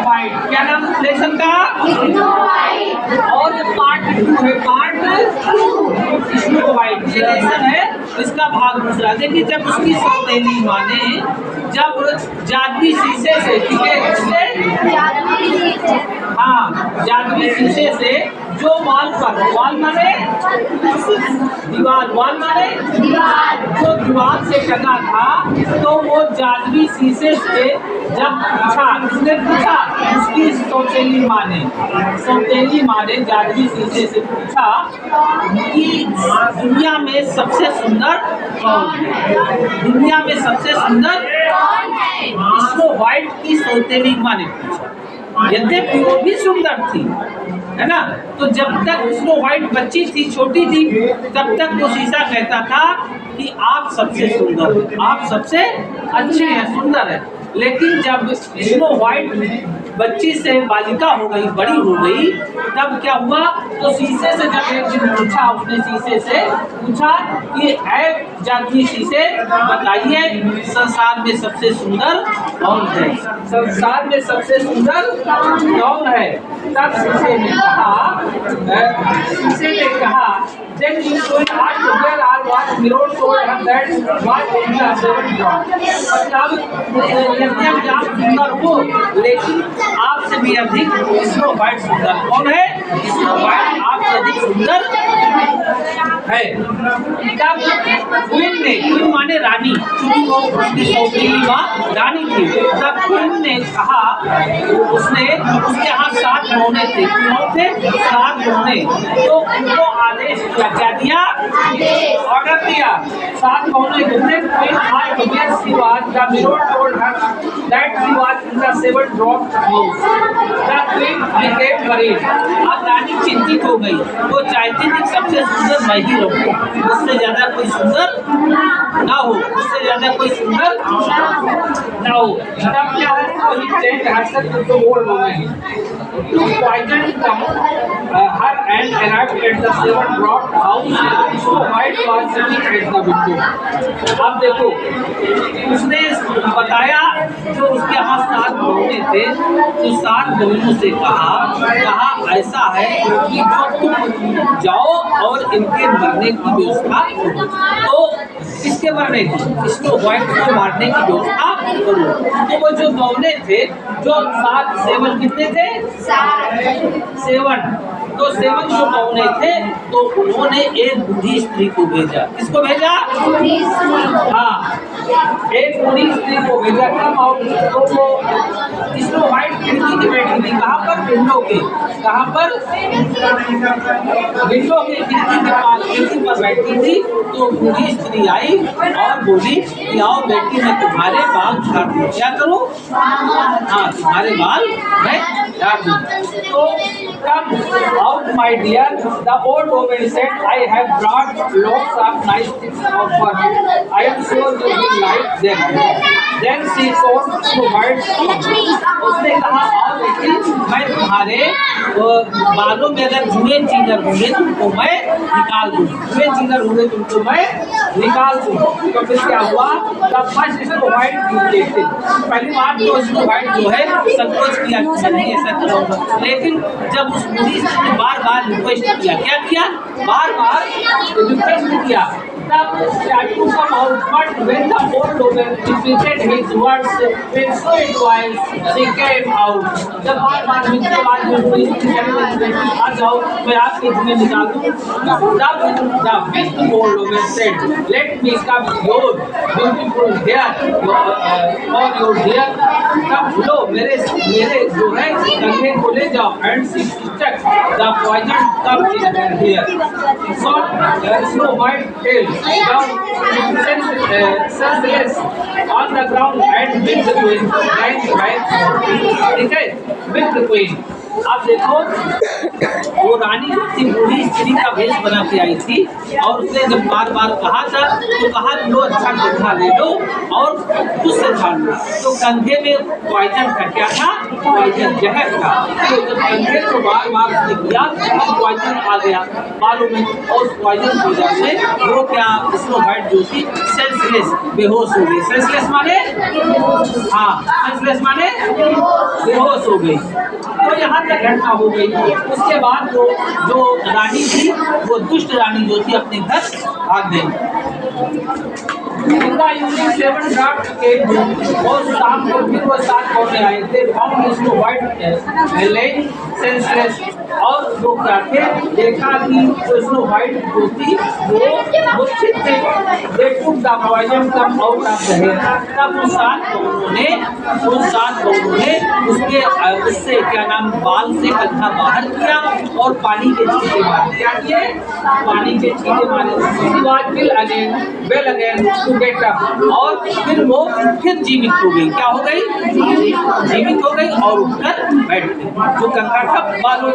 White. क्या नाम lesson का? और ये पार्ट 2 है, पार्ट स्नो वाइट। ये लेसन है, इसका भाग दूसरा। देखिए जब उसकी सौतेली माँ ने जब जादुई शीशे से, ठीक है, हाँ जादुई शीशे से जो वॉल पर, वॉल माने दीवार, वॉल माने जो दीवार से टंगा था, तो वो जादुई शीशे से जब पूछा, किसने पूछा? उसकी सौतेली माँ ने जादुई शीशे से पूछा कि दुनिया में सबसे सुंदर कौन है? दुनिया में सबसे सुंदर कौन है? स्नो वाइट की सौतेली माँ ने पूछा। यद्यपि वो भी सुंदर थी, है ना, तो जब तक स्नो वाइट बच्ची थी, छोटी थी, तब तक वो शीशा कहता था कि आप सबसे सुंदर हैं, आप सबसे अच्छे हैं, सुंदर है। लेकिन जब स्नो वाइट बच्ची से बालिका हो गई, बड़ी हो गई, तब क्या हुआ? तो शीशे से जब एक दिन पूछा, उसने शीशे से पूछा कि ऐ जादुई शीशे, बताइए संसार में सबसे सुंदर कौन है? संसार में सबसे सुंदर कौन है? तब शीशे ने कहा then you should ask where are what mirror told her that what in the seven drop। मतलब यदि आप सुंदर हो, लेकिन आपसे भी अधिक स्नो वाइट सुंदर कौन है? स्नो वाइट आपसे अधिक सुंदर है। तब क्वीन ने, क्वीन माने रानी, क्योंकि वो उसकी सौतेली माँ रानी थी। तब क्वीन ने कहा, उसने उसके यहाँ 7 गौने थे, कौन थे? 7 गौने। तो उनको आदेश दिया, क्या दिया? ऑर्डर दिया। 7 गौने कितने? क्वीन आज yes she was the mirror told her that she was in the 7 drop house। The queen became worried। अब रानी चिंतित हो गई, वो चाहती थी सबसे सुंदर मैं ही रहूं, उससे ज्यादा कोई सुंदर ना हो, उससे ज्यादा कोई सुंदर ना हो। तब क्या है? तो ही चेंज हर्षद तो बोल रहे हैं to poison her and arrived at the 7 drop house। So white was sitting at the window। अब देखो, उसने बताया जो उसके यहाँ 7 गौने थे, तो 7 गौनों से कहा ऐसा है कि जो तुम जाओ और इनके मरने की व्यवस्था करो। तो किसके मरने की? स्नो वाइट को मारने की व्यवस्था करो। तो वो जो गौने थे, जो 7 कितने थे? 7। तो 7 जो गौने थे, तो उन्होंने एक बूढ़ी स्त्री को भेजा। किसको भेजा? हाँ, एक बूढ़ी स्त्री को भेजा। कब आओ? तो वो स्नो वाइट खिड़की की बैठी थी। कहाँ पर? विंडो के। कहाँ पर? विंडो के खिड़की के पास, खिड़की पर बैठी थी। तो बूढ़ी स्त्री आई और बोली कि आओ बेटी, मैं तुम्हारे बाल झाड़ दूँ। क्या करूँ? हाँ, तुम्हारे बाल मैं झाड़ दूँ। तो कब out my dear, the old woman said, I have brought lots of nice things for you। I am sure you will like them। Then she told to white। उसने कहा, आओ बेटी, मैं तुम्हारे बालों में अगर जुए चीनर होंगे तुमको मैं निकाल दूँ, जुए चीनर होंगे तुमको मैं निकाल दूँ। तो फिर क्या हुआ? तब फर्स्ट स्नो वाइट देखते, पहली बार तो स्नो वाइट जो है संकोच किया कि नहीं ऐसा करूँगा, लेकिन जब उस बूढ़ी ने बार-बार रिक्वेस्ट किया, क्या किया? बार-बार रिक्वेस्ट किया, तब statue come out. But when the old woman repeated his words with sweet voice, she came out. जब बार-बार मिलते आवाज में कोई आ जाओ, मैं आपके जुए निकाल दूँ। तब the big old woman said, let me comb your beautiful hair और योर हेयर। तब लो मेरे जो है कंधे को ले जाओ। And she stuck the poison comb in her hair. So snow white fell down senseless on the ground and with the queen lying back। ठीक है, with the queen। अब देखो, वो रानी जो थी बूढ़ी स्त्री का भेष बना के आई थी, और उसने जब बार-बार कहा था तो कहा लो अच्छा कंधा ले लो और उससे झाड़ लो। तो कंधे में पॉइजन था। क्या था? पॉइजन, जहर था। तो जब कंधे को बार-बार उसने किया तो पॉइजन आ गया बालों में, और उस पॉइजन की वजह से वो क्या, स्नो वाइट जो थी सेंसलेस, बेहोश हो गई। सेंसलेस माने? हाँ, सेंसलेस माने बेहोश हो गई। तो यहाँ तक घटना हो गई। उसके बाद वो जो रानी थी, वो दुष्ट रानी जो थी, अपने घर भाग गई। यूनिक 7 ड्राफ्ट के और शाम को फिर वो 7 कौवे आए थे, फाउंड इसको व्हाइट लेन सेंसलेस। और वो क्या थे, देखा कि जो स्नो व्हाइट जो थी वो मूर्छित थे। They took the poison come out of the hair. तब उन 7 कौवों ने उससे क्या नाम, बाल से कंधा बाहर किया और पानी के छींटे मारे। क्या किए? पानी के छींटे मारे। Well again to get up. और फिर वो फिर जीवित हो गई। क्या हो गई? जीवित हो गई और उठकर बैठ गई। जो कंधा था, बालों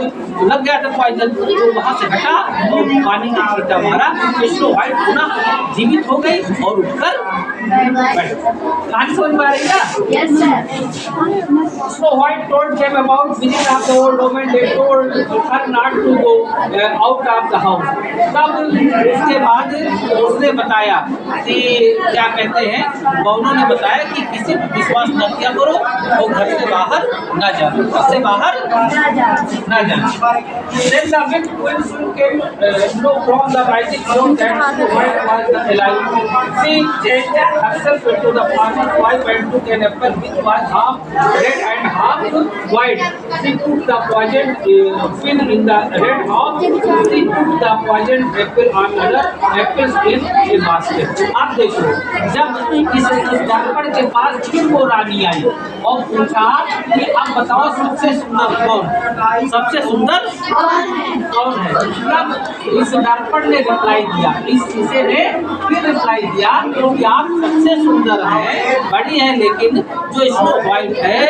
लग गया था पॉइजन, तो वहां से हटा और पानी का छींटा मारा। स्नो व्हाइट पुनः जीवित हो गई और उठकर बैठ। कहानी समझ में आ रही है? Yes, sir. Snow White told them about visit of the old woman. They told her not to go out of the house. तब उसके बाद उसने बताया कि क्या कहते हैं, बौनों ने बताया कि किसी पर विश्वास न किया करो और घर से बाहर न जाना, घर से बाहर न जाना। Then the big queen soon came from the rising sun that Snow White was alive. She changed herself into the farmer's wife and took an apple which was half red and half white. She put the poisoned pin in the red half. She put the poisoned apple on other apples in a basket. अब देखो, जब इस दर्पण के पास फिर वो रानी आई और पूछा कि अब बताओ सबसे सुंदर कौन, सबसे सुंदर कौन है। तब इस दर्पण ने रिप्लाई दिया, इस शीशे ने फिर रिप्लाई दिया कि आप सबसे सुंदर हैं, बड़ी है, लेकिन जो स्नो व्हाइट है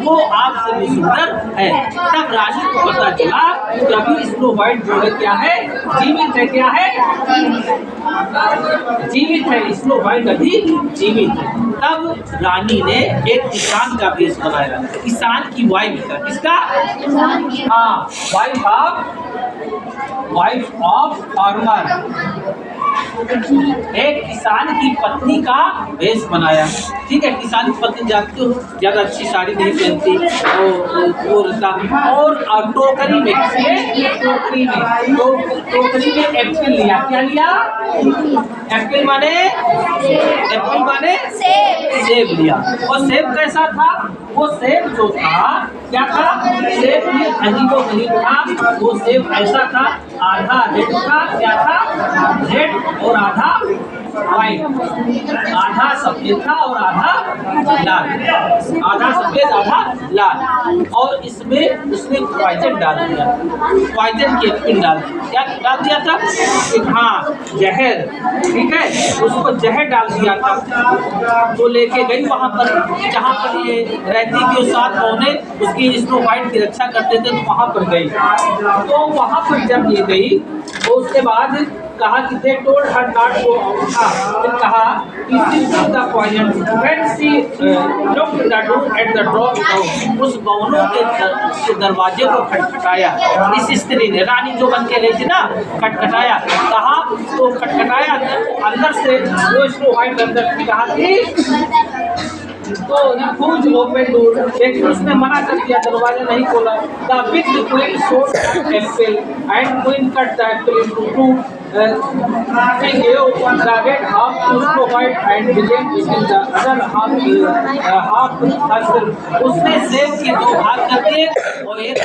वो आपसे भी सुंदर है। तब रानी को पता चला कि अभी स्नो व्हाइट जो है क्या है, जीवित है। क्या है? जीवित है। स्नो व्हाइट अभी जीवित है। तब रानी ने एक किसान का भेष बनाया, किसान की वाइफ का। किसका? हाँ, वाइफ ऑफ फार्मर। एक किसान की पत्नी का भेष बनाया। ठीक है, किसान की पत्नी जानते हो ज्यादा अच्छी साड़ी नहीं पहनती, वो रहता। और टोकरी में, टोकरी में एप्पल लिया। क्या लिया? एप्पल माने सेब लिया। और सेब कैसा था? वो सेब जो था क्या था? सेब भी अजीबो गरीब था। वो सेब ऐसा था, आधा रेड था। क्या था? रेड और आधा व्हाइट, आधा सफेद था और आधा लाल, आधा सफेद आधा लाल। और इसमें उसने पॉइजन डाल दिया, पॉइजन की पिन डाल दिया। क्या डाल दिया था? हाँ, जहर। ठीक है, उसको जहर डाल दिया था। तो लेके गई वहाँ पर जहाँ पर ये रहती थी, 7 पौने उसकी स्नो व्हाइट की रक्षा करते थे, तो वहाँ पर गई। तो वहाँ पर जब ये गई तो उसके बाद कहा कि they told her not to out। फिर कहा कि the poison when she looked the door at the door house। उस बौनों के दरवाजे को खटखटाया। इस स्त्री ने, रानी जो बन के गई थी ना, खटखटाया। कहा तो खटखटाया अंदर से, वो स्नो व्हाइट अंदर की कहा थी। तो रिफ्यूज ओपन डोर, लेकिन उसने मना कर दिया, दरवाजा नहीं खोला। The big queen sold Apple and queen cut the Apple into two. She gave the red half to Snow White and began eating the other half herself। उसने सेब के 2 भाग कर दिए और एक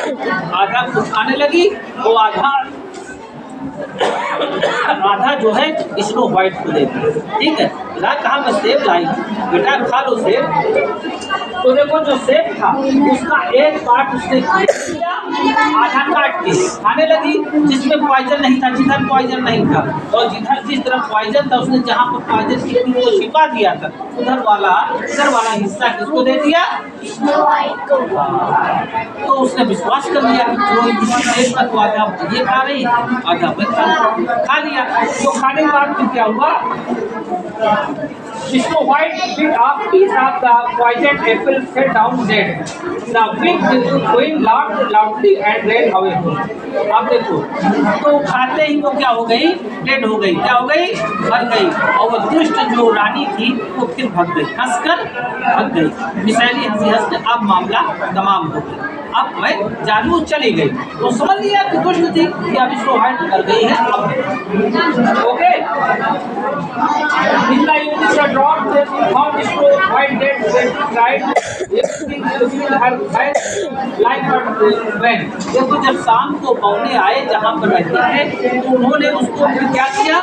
आधा खुद खाने लगी, वो आधा जो है स्नो व्हाइट को दे दी। ठीक है, कहा मैं सेब लाई, बेटा खा लो सेब। तो देखो जो सेब था उसका एक पार्ट उसने किया, आधा काट के खाने लगी, जिसमें पॉइजन नहीं था, जिधर पॉइजन नहीं था। और जिस तरफ पॉइजन था उसने जहाँ पर पॉइजन की पिन को छिपा दिया था, इधर वाला हिस्सा किसको दे दिया? तो उसने विश्वास कर लिया, तो इसी सेब का तो आधा ये खा रही, आधा मैं खा लिया। तो खाने के बाद फिर क्या हुआ? Snow White picked up piece of the poisoned apple, fell down dead. The big queen laughed loudly and ran away home. अब देखो, तो खाते ही वो क्या हो गई, डेड हो गई, क्या हो गई, मर गई। और वो दुष्ट जो रानी थी वो फिर भाग गई, हंसकर भाग गई, मिसाइली हंसी हंस के। अब मामला तमाम हो गया, अब मैं जानू चली गई, तो समझ लिया कि दुष्ट थी कि अब स्नो व्हाइट कर गई है। अब okay, in the evening the dog found Snow White dead when he tried lifting her head like a when। देखो जब शाम को पौने आए जहाँ पर रहते हैं तो उन्होंने उसको फिर क्या किया,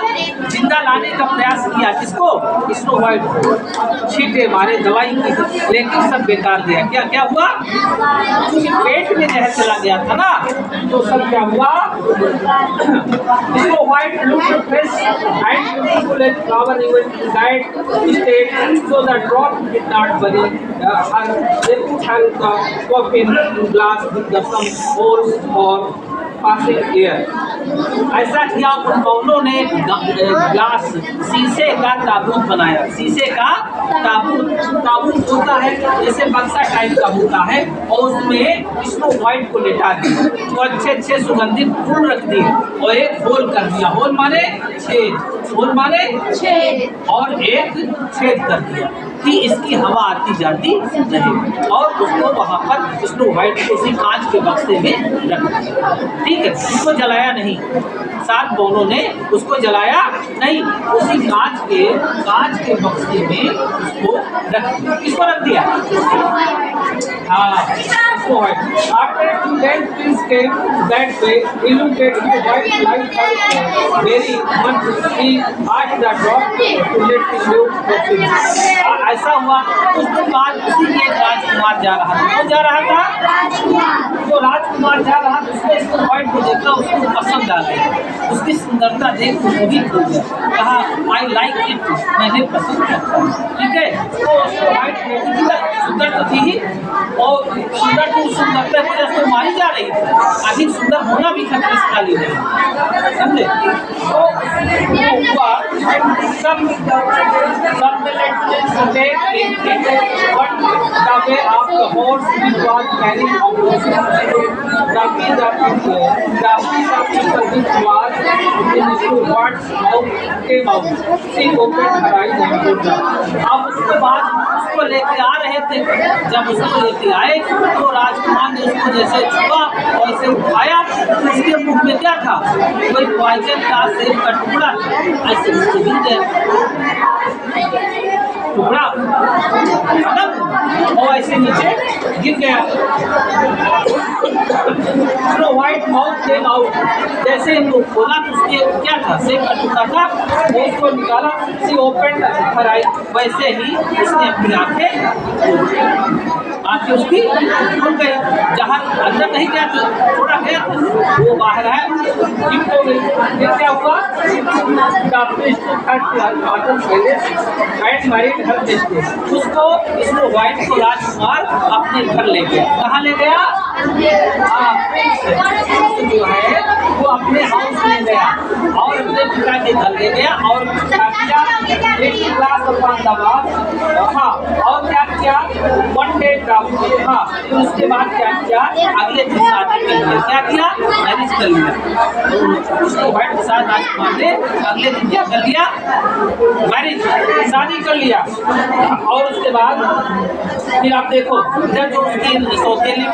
जिंदा लाने का प्रयास किया। किसको, स्नो व्हाइट को। छींटे मारे, दवाई की, लेकिन सब बेकार गया। क्या क्या हुआ, क्योंकि पेट में जहर चला गया था ना, तो सब क्या हुआ। Snow white looked fresh and beautiful as flower even in that state, so the drop did not bury her. They put her in the coffin glass with the some holes for passing air। ऐसा किया उन कौनों ने glass, शीशे का ताबूत बनाया। शीशे का ताबूत, ताबूत होता है जैसे बक्सा टाइप का होता है, और उसमें स्नो व्हाइट को लेटा दिया, तो अच्छे अच्छे सुगंधित फूल रख दिए और एक होल कर दिया। होल माने छेद, होल माने छेद, और एक छेद कर दिया कि इसकी हवा आती जाती रहे। और उसको वहाँ पर स्नो व्हाइट को उसी कांच के बक्से में रख दिया। ठीक है, उसको जलाया नहीं, 7 बौनों ने उसको जलाया नहीं, उसी कांच के बक्से में उसको रख दिया। किसको रख दिया, हाँ, snow white. After 2 days twins came that way, he looked at the white light her very much. He asked the dog to let him live for him। ऐसा हुआ, उसके बाद उसी के एक राजकुमार जा रहा था। कौन जा रहा था, जो राजकुमार जा रहा था, उसने स्नो व्हाइट को देखा, उसको पसंद आ गई, उसकी सुंदरता देख के मोहित हो गया, कहा आई लाइक इट, मैंने पसंद किया। ठीक है, तो स्नो व्हाइट सुंदर तो थी ही, और सुंदर तो सुंदरता की वजह से मारी जा रही थी, अधिक सुंदर होना भी खतरे से खाली नहीं, समझे। तो हुआ सब अब उसके बाद उसको लेके आ रहे थे, जब उसको लेके आए तो राजकुमार ने उसको जैसे छुआ और इसे उठाया, तो उसके मुख में क्या था, कोई पॉइजन का सेब का टुकड़ा था, ऐसे नीचे गिर गया टुकड़ा, और ऐसे नीचे गिर गया। Snow white mouth came out, जैसे इनको खोला तो उसके क्या था, सेब का टुकड़ा था, वो उसको निकाला, सी ओपन हर आई, वैसे ही उसने अपनी आंखें उसकी खुल गई, जहाँ अंदर नहीं गया था, थोड़ा गया था, वो बाहर है, ठीक हो गई। फिर क्या हुआ, उसको स्नो व्हाइट को राजकुमार अपने घर ले गया। कहाँ ले गया, जो है वो अपने हाउस ले गया और अपने पिता के घर ले गया, और क्या किया, एक क्लास हाँ, और क्या किया, 1 डे हाँ, तो उसके बाद क्या किया, अगले दिन शादी कर लिया। क्या किया, मैरिज कर लिया। उसको व्हाइट के साथ राजकुमार ने अगले दिन क्या कर लिया, मैरिज, शादी कर लिया। और उसके बाद फिर आप देखो, जब जो उसकी सौतेली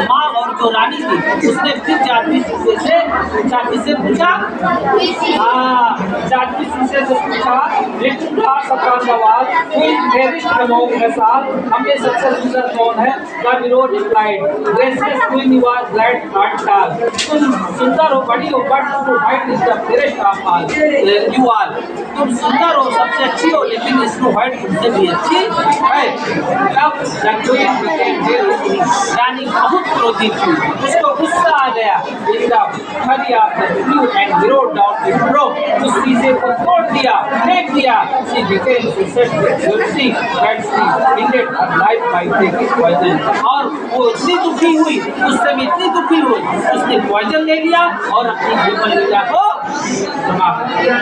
माँ और जो रानी थी, उसने फिर चाची से पूछा, हाँ, चाची से पूछा, हमने सबसे सुंदर कौन है, तुम सुंदर हो, बड़ी हो, but white is the fairest of all, you are, तुम सुंदर हो, सबसे अच्छी हो, लेकिन स्नो व्हाइट तुमसे भी अच्छी है। तब रानी बहुत क्रोधित हुई, उसको गुस्सा आ गया, उस शीशे को तोड़ दिया, फेंक दिया। और वो इतनी दुखी हुई, उस समय इतनी दुखी हुई, उसने पॉइजन ले लिया और अपनी जीवन लीला को समाप्त किया।